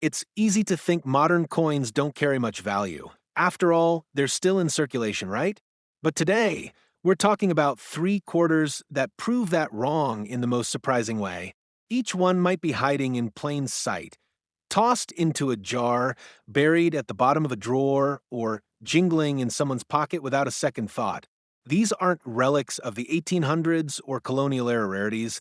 It's easy to think modern coins don't carry much value. After all, they're still in circulation, right? But today, we're talking about three quarters that prove that wrong in the most surprising way. Each one might be hiding in plain sight, tossed into a jar, buried at the bottom of a drawer, or jingling in someone's pocket without a second thought. These aren't relics of the 1800s or colonial era rarities.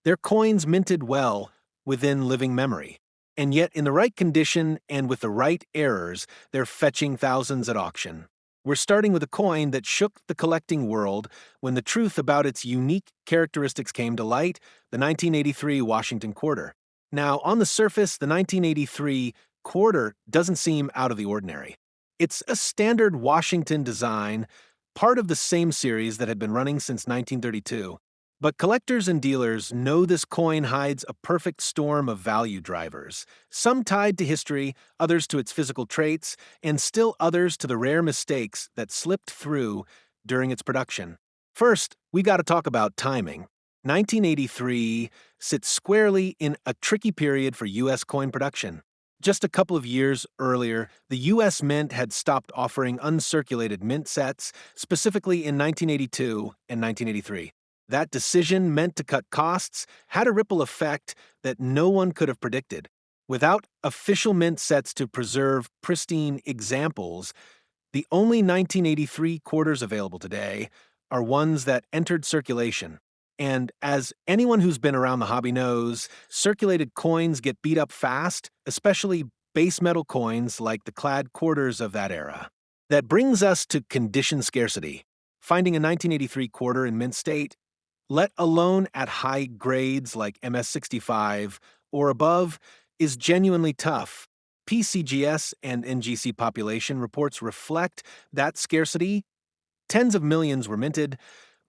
They're coins minted well within living memory. And yet, in the right condition and with the right errors, they're fetching thousands at auction. We're starting with a coin that shook the collecting world when the truth about its unique characteristics came to light, the 1983 Washington quarter. Now, on the surface, the 1983 quarter doesn't seem out of the ordinary. It's a standard Washington design, part of the same series that had been running since 1932. But collectors and dealers know this coin hides a perfect storm of value drivers, some tied to history, others to its physical traits, and still others to the rare mistakes that slipped through during its production. First, we got to talk about timing. 1983 sits squarely in a tricky period for U.S. coin production. Just a couple of years earlier, the U.S. Mint had stopped offering uncirculated mint sets, specifically in 1982 and 1983. That decision, meant to cut costs, had a ripple effect that no one could have predicted. Without official mint sets to preserve pristine examples, the only 1983 quarters available today are ones that entered circulation. And as anyone who's been around the hobby knows, circulated coins get beat up fast, especially base metal coins like the clad quarters of that era. That brings us to condition scarcity. Finding a 1983 quarter in mint state, let alone at high grades like MS65 or above, is genuinely tough. PCGS and NGC population reports reflect that scarcity. Tens of millions were minted,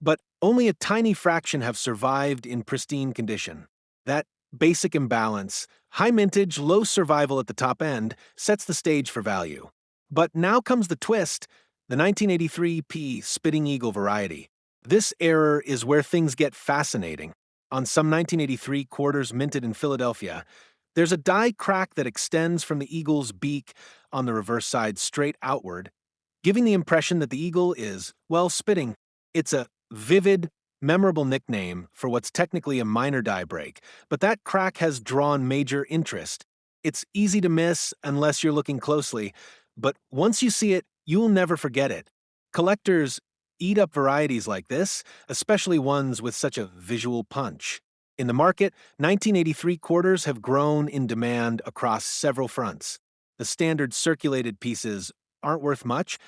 but only a tiny fraction have survived in pristine condition. That basic imbalance, high mintage, low survival at the top end, sets the stage for value. But now comes the twist, the 1983 P Spitting Eagle variety. This error is where things get fascinating. On some 1983 quarters minted in Philadelphia, there's a die crack that extends from the eagle's beak on the reverse side straight outward, giving the impression that the eagle is, well, spitting. It's a vivid, memorable nickname for what's technically a minor die break, but that crack has drawn major interest. It's easy to miss unless you're looking closely, but once you see it, you'll never forget it. Collectors eat up varieties like this, especially ones with such a visual punch. In the market, 1983 quarters have grown in demand across several fronts. The standard circulated pieces aren't worth much,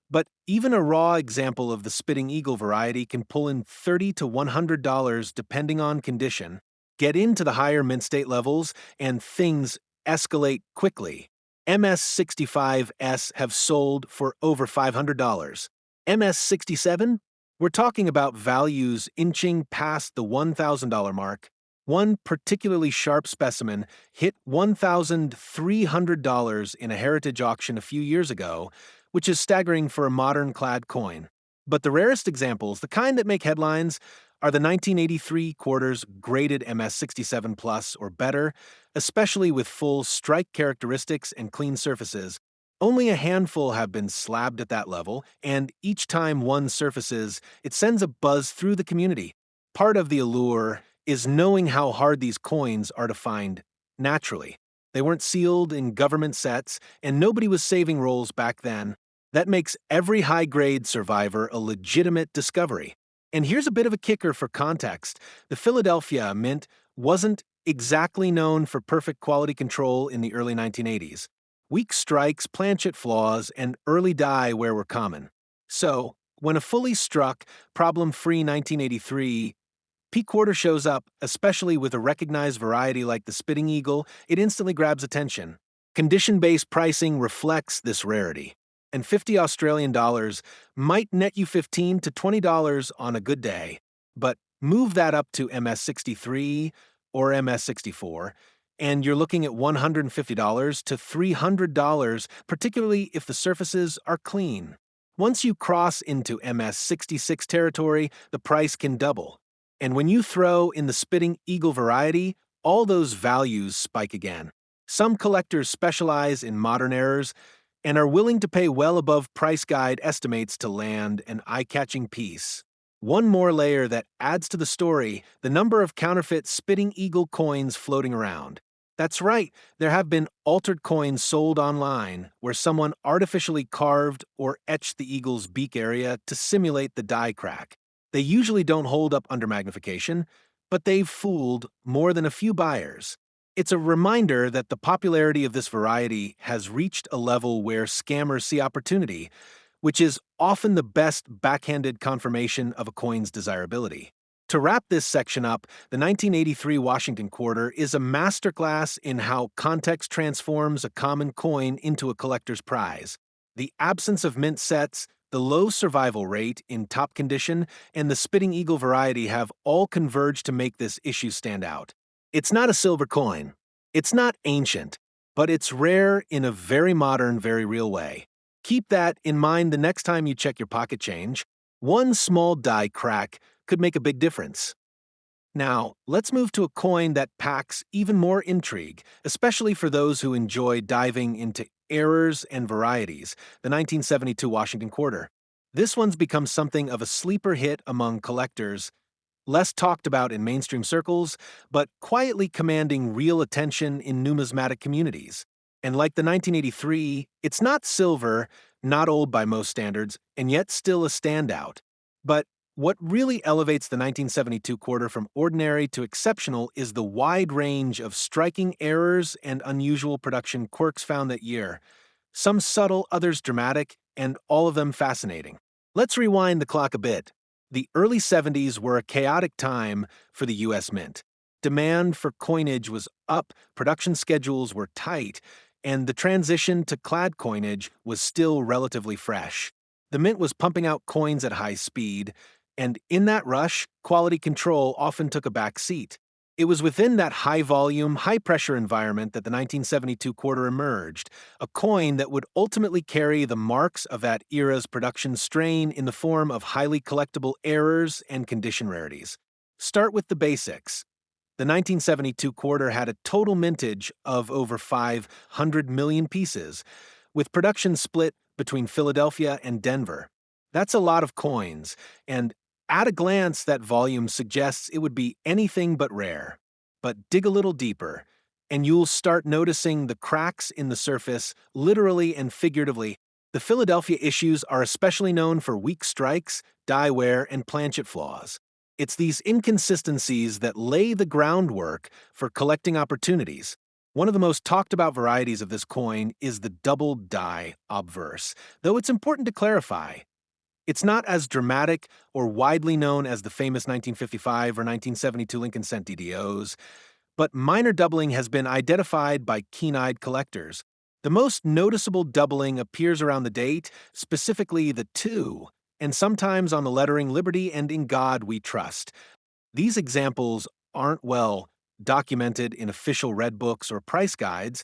but even a raw example of the Spitting Eagle variety can pull in $30 to $100 depending on condition. Get into the higher mint state levels, and things escalate quickly. MS65S have sold for over $500. MS67? We're talking about values inching past the $1,000 mark. One particularly sharp specimen hit $1,300 in a heritage auction a few years ago, which is staggering for a modern clad coin. But the rarest examples, the kind that make headlines, are the 1983 quarters graded MS67 Plus or better, especially with full strike characteristics and clean surfaces. Only a handful have been slabbed at that level, and each time one surfaces, it sends a buzz through the community. Part of the allure is knowing how hard these coins are to find naturally. They weren't sealed in government sets, and nobody was saving rolls back then. That makes every high-grade survivor a legitimate discovery. And here's a bit of a kicker for context. The Philadelphia Mint wasn't exactly known for perfect quality control in the early 1980s. Weak strikes, planchet flaws, and early die wear were common. So, when a fully struck, problem-free 1983 P quarter shows up, especially with a recognized variety like the Spitting Eagle, it instantly grabs attention. Condition-based pricing reflects this rarity, and 50 Australian dollars might net you $15 to $20 on a good day, but move that up to MS63 or MS64, and you're looking at $150 to $300, particularly if the surfaces are clean. Once you cross into MS66 territory, the price can double. And when you throw in the Spitting Eagle variety, all those values spike again. Some collectors specialize in modern errors and are willing to pay well above price guide estimates to land an eye-catching piece. One more layer that adds to the story: the number of counterfeit Spitting Eagle coins floating around. That's right, there have been altered coins sold online where someone artificially carved or etched the eagle's beak area to simulate the die crack. They usually don't hold up under magnification, but they've fooled more than a few buyers. It's a reminder that the popularity of this variety has reached a level where scammers see opportunity, which is often the best backhanded confirmation of a coin's desirability. To wrap this section up, the 1983 Washington Quarter is a masterclass in how context transforms a common coin into a collector's prize. The absence of mint sets, the low survival rate in top condition, and the Spitting Eagle variety have all converged to make this issue stand out. It's not a silver coin. It's not ancient, but it's rare in a very modern, very real way. Keep that in mind the next time you check your pocket change. One small die crack could make a big difference. Now, let's move to a coin that packs even more intrigue, especially for those who enjoy diving into errors and varieties, the 1972 Washington Quarter. This one's become something of a sleeper hit among collectors, less talked about in mainstream circles, but quietly commanding real attention in numismatic communities. And like the 1983, it's not silver, not old by most standards, and yet still a standout. But what really elevates the 1972 quarter from ordinary to exceptional is the wide range of striking errors and unusual production quirks found that year. Some subtle, others dramatic, and all of them fascinating. Let's rewind the clock a bit. The early 70s were a chaotic time for the U.S. Mint. Demand for coinage was up, production schedules were tight, and the transition to clad coinage was still relatively fresh. The Mint was pumping out coins at high speed, and in that rush, quality control often took a back seat. It was within that high-volume, high-pressure environment that the 1972 quarter emerged, a coin that would ultimately carry the marks of that era's production strain in the form of highly collectible errors and condition rarities. Start with the basics. The 1972 quarter had a total mintage of over 500 million pieces, with production split between Philadelphia and Denver. That's a lot of coins, and at a glance, that volume suggests it would be anything but rare. But dig a little deeper, and you'll start noticing the cracks in the surface, literally and figuratively. The Philadelphia issues are especially known for weak strikes, die wear, and planchet flaws. It's these inconsistencies that lay the groundwork for collecting opportunities. One of the most talked about varieties of this coin is the double die obverse, though it's important to clarify. It's not as dramatic or widely known as the famous 1955 or 1972 Lincoln Cent DDOs, but minor doubling has been identified by keen-eyed collectors. The most noticeable doubling appears around the date, specifically the 2, and sometimes on the lettering Liberty and In God We Trust. These examples aren't well documented in official red books or price guides,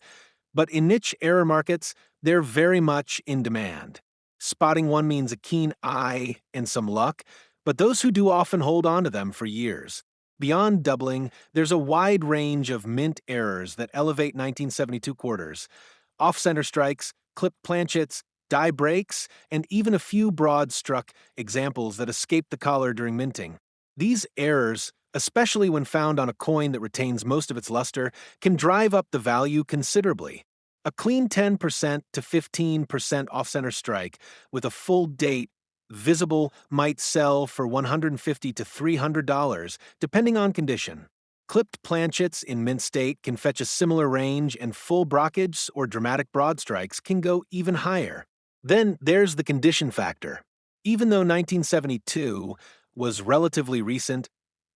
but in niche error markets, they're very much in demand. Spotting one means a keen eye and some luck, but those who do often hold on to them for years. Beyond doubling, there's a wide range of mint errors that elevate 1972 quarters. Off-center strikes, clipped planchets, die breaks, and even a few broad-struck examples that escape the collar during minting. These errors, especially when found on a coin that retains most of its luster, can drive up the value considerably. A clean 10% to 15% off-center strike with a full date visible might sell for $150 to $300, depending on condition. Clipped planchets in mint state can fetch a similar range, and full brockage or dramatic broad strikes can go even higher. Then there's the condition factor. Even though 1972 was relatively recent,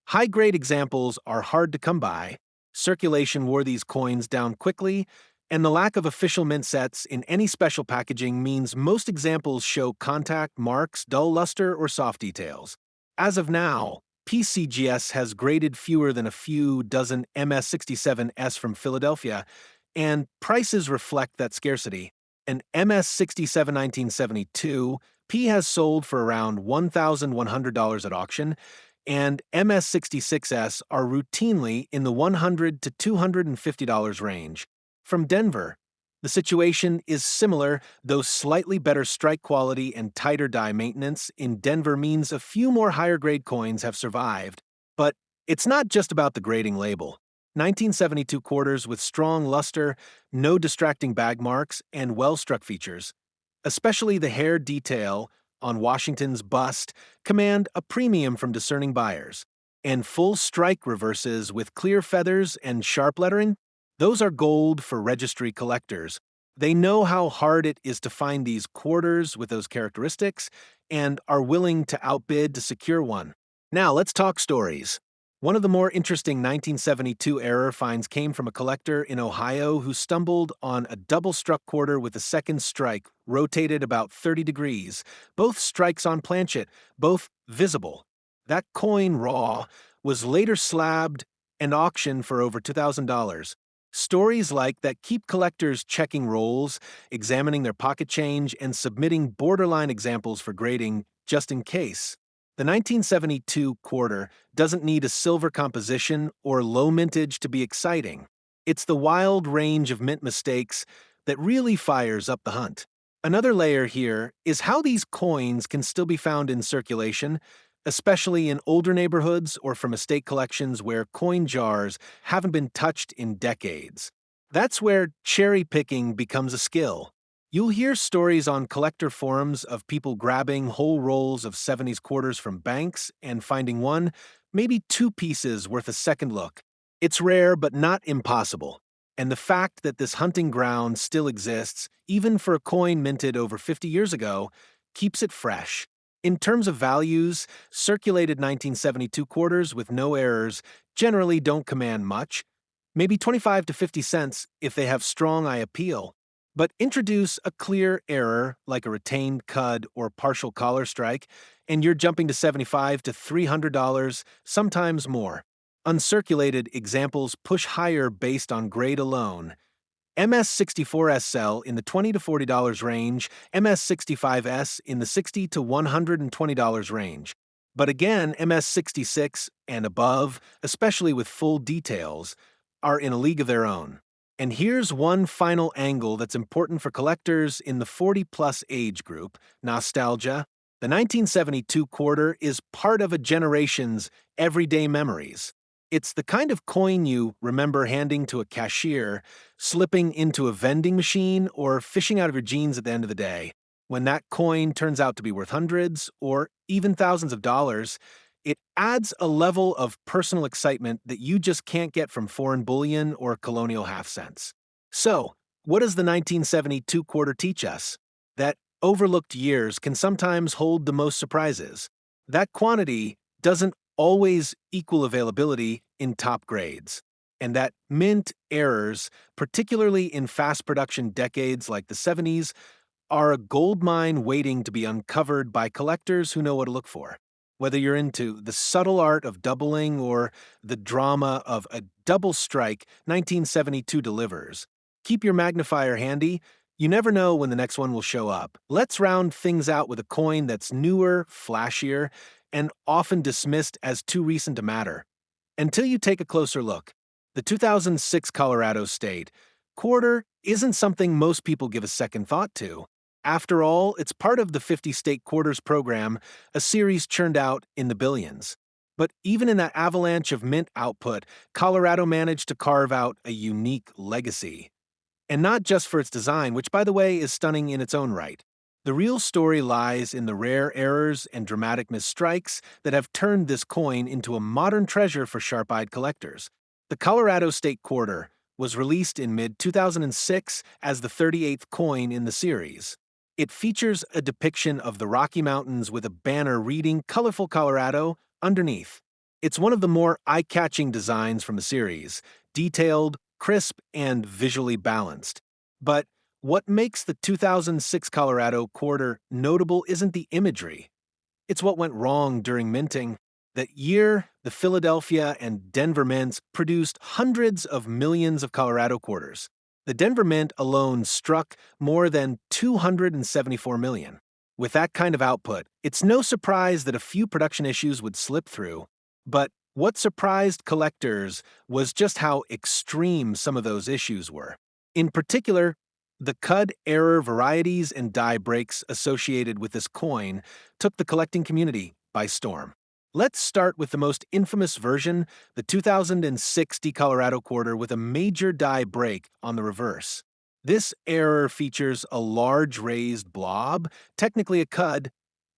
high-grade examples are hard to come by. Circulation wore these coins down quickly, and the lack of official mint sets in any special packaging means most examples show contact marks, dull luster, or soft details. As of now, PCGS has graded fewer than a few dozen MS67S from Philadelphia, and prices reflect that scarcity. An MS67 1972, P has sold for around $1,100 at auction, and MS66S are routinely in the $100 to $250 range. From Denver, the situation is similar, though slightly better strike quality and tighter die maintenance in Denver means a few more higher grade coins have survived. But it's not just about the grading label. 1972 quarters with strong luster, no distracting bag marks, and well-struck features, especially the hair detail on Washington's bust, command a premium from discerning buyers. And full strike reverses with clear feathers and sharp lettering, those are gold for registry collectors. They know how hard it is to find these quarters with those characteristics and are willing to outbid to secure one. Now let's talk stories. One of the more interesting 1972 error finds came from a collector in Ohio who stumbled on a double-struck quarter with a second strike rotated about 30 degrees, both strikes on planchet, both visible. That coin, raw, was later slabbed and auctioned for over $2,000. Stories like that keep collectors checking rolls, examining their pocket change, and submitting borderline examples for grading just in case. The 1972 quarter doesn't need a silver composition or low mintage to be exciting. It's the wild range of mint mistakes that really fires up the hunt. Another layer here is how these coins can still be found in circulation, especially in older neighborhoods or from estate collections where coin jars haven't been touched in decades. That's where cherry picking becomes a skill. You'll hear stories on collector forums of people grabbing whole rolls of 70s quarters from banks and finding one, maybe two pieces worth a second look. It's rare but not impossible. And the fact that this hunting ground still exists, even for a coin minted over 50 years ago, keeps it fresh. In terms of values, circulated 1972 quarters with no errors generally don't command much, maybe 25 to 50 cents if they have strong eye appeal. But introduce a clear error like a retained cud or partial collar strike, and you're jumping to $75 to $300, sometimes more. Uncirculated examples push higher based on grade alone. MS64S sell in the $20 to $40 range, MS65S in the $60 to $120 range. But again, MS66 and above, especially with full details, are in a league of their own. And here's one final angle that's important for collectors in the 40-plus age group, nostalgia. The 1972 quarter is part of a generation's everyday memories. It's the kind of coin you remember handing to a cashier, slipping into a vending machine, or fishing out of your jeans at the end of the day. When that coin turns out to be worth hundreds or even thousands of dollars, it adds a level of personal excitement that you just can't get from foreign bullion or colonial half cents. So, what does the 1972 quarter teach us? That overlooked years can sometimes hold the most surprises. That quantity doesn't always equal availability in top grades. And that mint errors, particularly in fast production decades like the 70s, are a gold mine waiting to be uncovered by collectors who know what to look for. Whether you're into the subtle art of doubling or the drama of a double strike, 1972 delivers. Keep your magnifier handy. You never know when the next one will show up. Let's round things out with a coin that's newer, flashier, and often dismissed as too recent to matter. Until you take a closer look, the 2006 Colorado State quarter isn't something most people give a second thought to. After all, it's part of the 50 State Quarters program, a series churned out in the billions. But even in that avalanche of mint output, Colorado managed to carve out a unique legacy. And not just for its design, which, by the way, is stunning in its own right. The real story lies in the rare errors and dramatic misstrikes that have turned this coin into a modern treasure for sharp-eyed collectors. The Colorado State Quarter was released in mid-2006 as the 38th coin in the series. It features a depiction of the Rocky Mountains with a banner reading "Colorful Colorado" underneath. It's one of the more eye-catching designs from the series, detailed, crisp, and visually balanced. But what makes the 2006 Colorado quarter notable isn't the imagery. It's what went wrong during minting. That year, the Philadelphia and Denver mints produced hundreds of millions of Colorado quarters. The Denver Mint alone struck more than 274 million. With that kind of output, it's no surprise that a few production issues would slip through. But what surprised collectors was just how extreme some of those issues were. In particular, the cud error varieties and die breaks associated with this coin took the collecting community by storm. Let's start with the most infamous version, the 2006 Colorado quarter with a major die break on the reverse. This error features a large raised blob, technically a cud,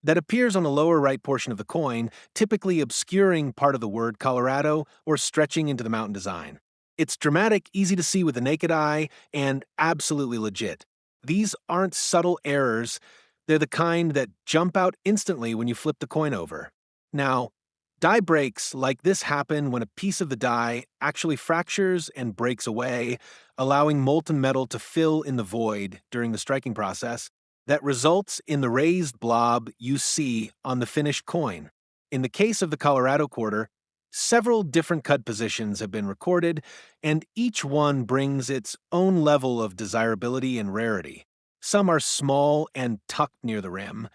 that appears on the lower right portion of the coin, typically obscuring part of the word Colorado or stretching into the mountain design. It's dramatic, easy to see with the naked eye, and absolutely legit. These aren't subtle errors, they're the kind that jump out instantly when you flip the coin over. Now, die breaks like this happen when a piece of the die actually fractures and breaks away, allowing molten metal to fill in the void during the striking process that results in the raised blob you see on the finished coin. In the case of the Colorado quarter, several different cut positions have been recorded, and each one brings its own level of desirability and rarity. Some are small and tucked near the rim.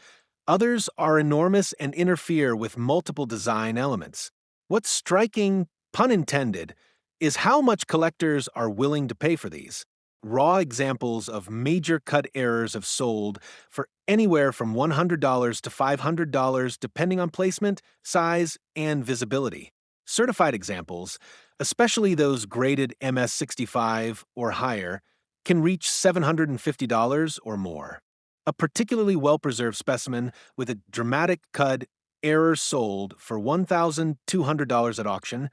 Others are enormous and interfere with multiple design elements. What's striking, pun intended, is how much collectors are willing to pay for these. Raw examples of major cut errors have sold for anywhere from $100 to $500 depending on placement, size, and visibility. Certified examples, especially those graded MS65 or higher, can reach $750 or more. A particularly well-preserved specimen with a dramatic cud error sold for $1,200 at auction,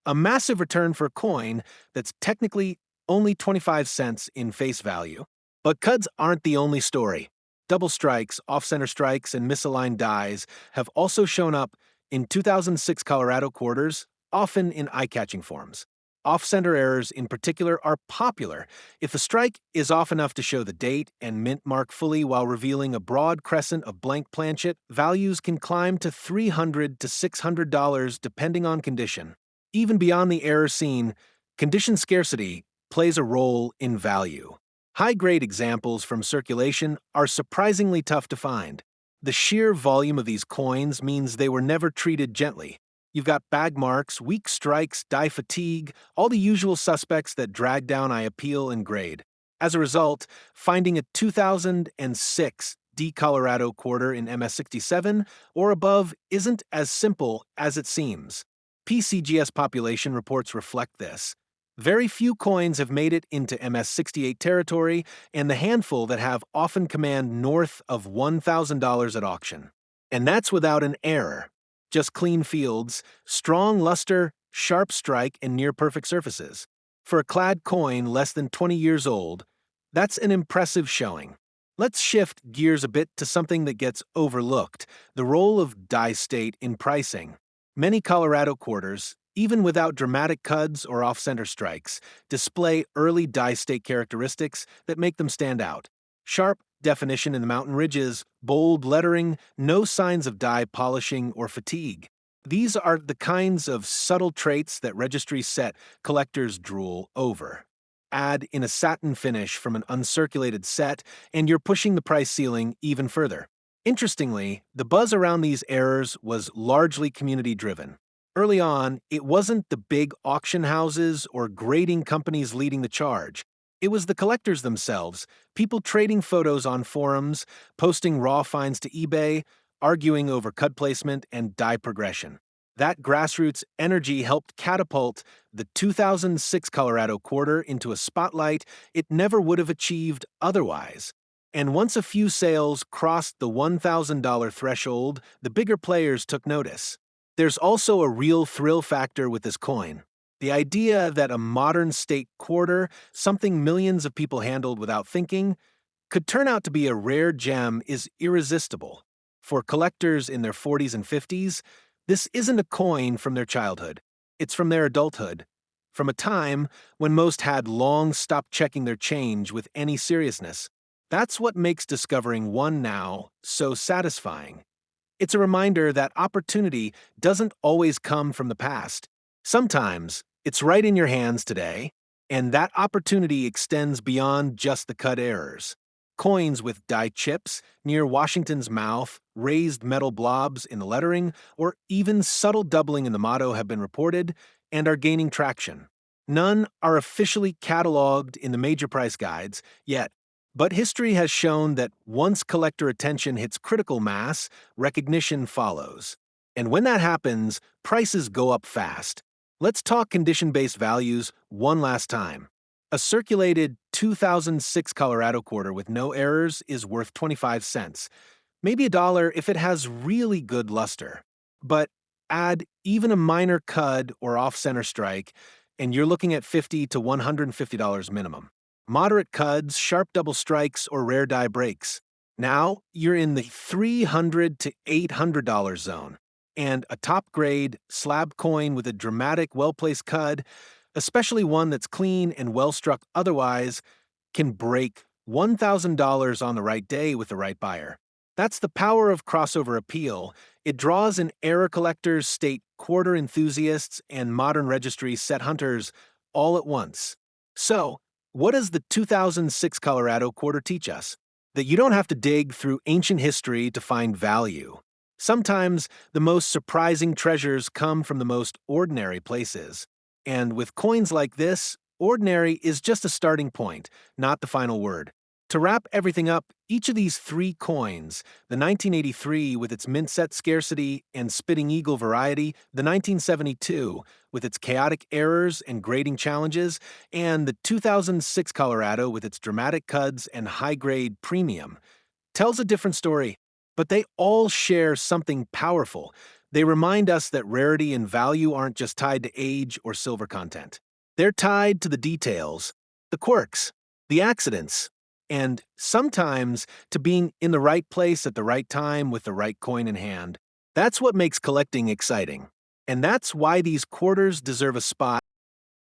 a massive return for a coin that's technically only 25 cents in face value. But cuds aren't the only story. Double strikes, off-center strikes, and misaligned dies have also shown up in 2006 Colorado quarters, often in eye-catching forms. Off-center errors in particular are popular if the strike is off enough to show the date and mint mark fully while revealing a broad crescent of blank planchet. Values can climb to $300 to $600 depending on condition. Even beyond the error scene, condition scarcity plays a role in value. High-grade examples from circulation are surprisingly tough to find. The sheer volume of these coins means they were never treated gently. You've got bag marks, weak strikes, die fatigue, all the usual suspects that drag down eye appeal and grade. As a result, finding a 2006 D Colorado quarter in MS67 or above isn't as simple as it seems. PCGS population reports reflect this. Very few coins have made it into MS68 territory, and the handful that have often command north of $1,000 at auction. And that's without an error. Just clean fields, strong luster, sharp strike, and near-perfect surfaces. For a clad coin less than 20 years old, that's an impressive showing. Let's shift gears a bit to something that gets overlooked, the role of die state in pricing. Many Colorado quarters, even without dramatic cuds or off-center strikes, display early die state characteristics that make them stand out. Sharp definition in the mountain ridges, bold lettering, no signs of die polishing or fatigue. These are the kinds of subtle traits that registry set collectors drool over. Add in a satin finish from an uncirculated set, and you're pushing the price ceiling even further. Interestingly, the buzz around these errors was largely community-driven. Early on, it wasn't the big auction houses or grading companies leading the charge. It was the collectors themselves, people trading photos on forums, posting raw finds to eBay, arguing over cut placement and die progression. That grassroots energy helped catapult the 2006 Colorado quarter into a spotlight it never would have achieved otherwise. And once a few sales crossed the $1,000 threshold, the bigger players took notice. There's also a real thrill factor with this coin. The idea that a modern state quarter, something millions of people handled without thinking, could turn out to be a rare gem is irresistible. For collectors in their 40s and 50s, this isn't a coin from their childhood. It's from their adulthood, from a time when most had long stopped checking their change with any seriousness. That's what makes discovering one now so satisfying. It's a reminder that opportunity doesn't always come from the past. Sometimes it's right in your hands today, and that opportunity extends beyond just the cut errors. Coins with die chips near Washington's mouth, raised metal blobs in the lettering, or even subtle doubling in the motto have been reported and are gaining traction. None are officially cataloged in the major price guides yet, but history has shown that once collector attention hits critical mass, recognition follows. And when that happens, prices go up fast. Let's talk condition-based values one last time. A circulated 2006 Colorado quarter with no errors is worth 25 cents, maybe a dollar if it has really good luster. But add even a minor cud or off-center strike, and you're looking at $50 to $150 minimum. Moderate cuds, sharp double strikes, or rare die breaks. Now you're in the $300 to $800 zone. And a top-grade slab coin with a dramatic, well-placed cud, especially one that's clean and well-struck otherwise, can break $1,000 on the right day with the right buyer. That's the power of crossover appeal. It draws in era collectors, state quarter enthusiasts, and modern registry set hunters all at once. So, what does the 2006 Colorado quarter teach us? That you don't have to dig through ancient history to find value. Sometimes the most surprising treasures come from the most ordinary places. And with coins like this, ordinary is just a starting point, not the final word. To wrap everything up, each of these three coins, the 1983 with its mint set scarcity and spitting eagle variety, the 1972 with its chaotic errors and grading challenges, and the 2006 Colorado with its dramatic cuds and high-grade premium, tells a different story, but they all share something powerful. They remind us that rarity and value aren't just tied to age or silver content. They're tied to the details, the quirks, the accidents, and sometimes to being in the right place at the right time with the right coin in hand. That's what makes collecting exciting. And that's why these quarters deserve a spot